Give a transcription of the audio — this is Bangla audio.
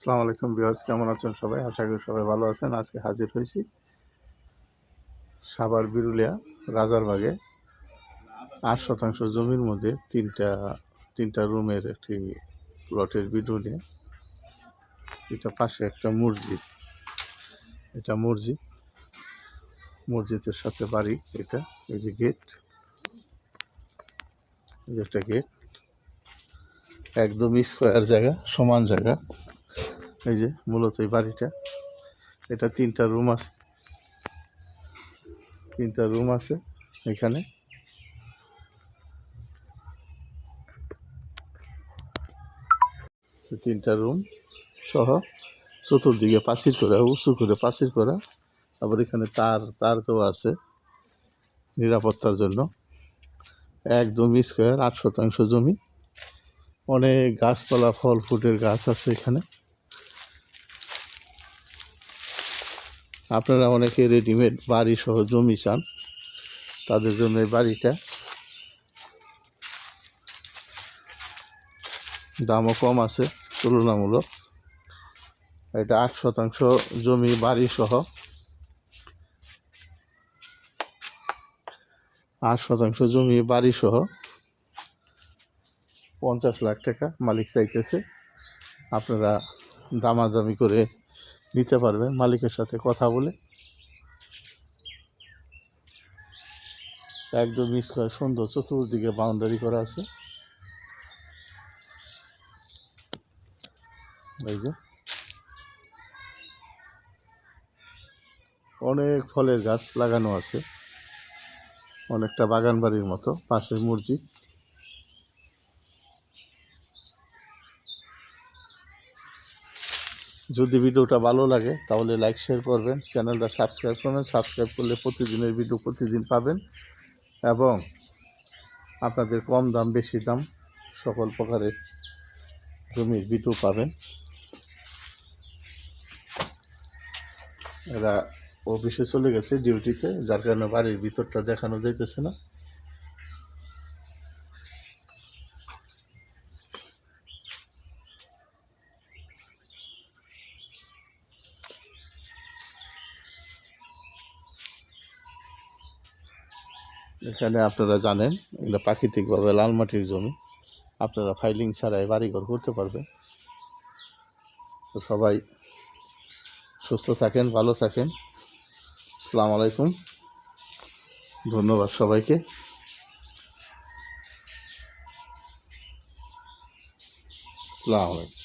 আসসালামু আলাইকুম ভিউয়ার্স, কেমন আছেন সবাই? আশা করি সবাই ভালো আছেন। আজকে হাজির হয়েছি সাভার বিরুলিয়া রাজারবাগে ৮ শতাংশ জমির মধ্যে তিনটা রুমের একটি প্লটের ভিডিও নিয়ে। এটা পাশে একটা মসজিদ, এটা মসজিদের সাথে বাড়ি। এটা এই যে গেট, এই যে একটা গেট, একদম স্কোয়ার জায়গা, সমান জায়গা। এই যে মূলত এই বাড়িটা, এটা তিনটা রুম আছে এখানে। তিনটা রুম সহ চতুর্দিকে পাঁচিল করা, উঁচু করে পাঁচিল করা। আবার এখানে তার তো আছে নিরাপত্তার জন্য। একদম স্কোয়ার, ৮ শতাংশ জমি, অনেক গাছপালা, ফল ফুটের গাছ আছে এখানে। আপনারা অনেকে রেডিমেড বাড়ি সহ জমি চান, তাদের জন্য এই বাড়িটা। দামও কম আছে তুলনামূলক। এটা ৮ শতাংশ জমি বাড়ি সহ, ৮ শতাংশ জমি বাড়ি সহ 50 লাখ টাকা মালিক চাইতেছে। আপনারা দামাদামি করে নিতে পারবেন মালিকের সাথে কথা বলে। একদম স্কোয়ার, সুন্দর, চতুর্দিকে বাউন্ডারি করা আছে। এই যে অনেক ফলের গাছ লাগানো আছে, অনেকটা বাগান বাড়ির মতো। পাশে মসজিদ। যদি ভিডিওটা ভালো লাগে তাহলে লাইক শেয়ার করবেন, চ্যানেলটা সাবস্ক্রাইব করবেন। সাবস্ক্রাইব করলে প্রতিদিনের ভিডিও প্রতিদিন পাবেন এবং আপনাদের কম দাম বেশি দাম সকল প্রকারের জমির ভিডিও পাবেন। এরা অফিসে চলে গেছে ডিউটিতে, যার কারণে বাড়ির ভিতরটা দেখানো যাইতেছে না। এখানে আপনারা জানেন এগুলো প্রাকৃতিকভাবে লাল মাটির জমি, আপনারা ফাইলিং ছাড়াই বাড়িঘর করতে পারবেন। তো সবাই সুস্থ থাকেন, ভালো থাকেন। আসসালামু আলাইকুম, ধন্যবাদ সবাইকে। আসসালামু আলাইকুম।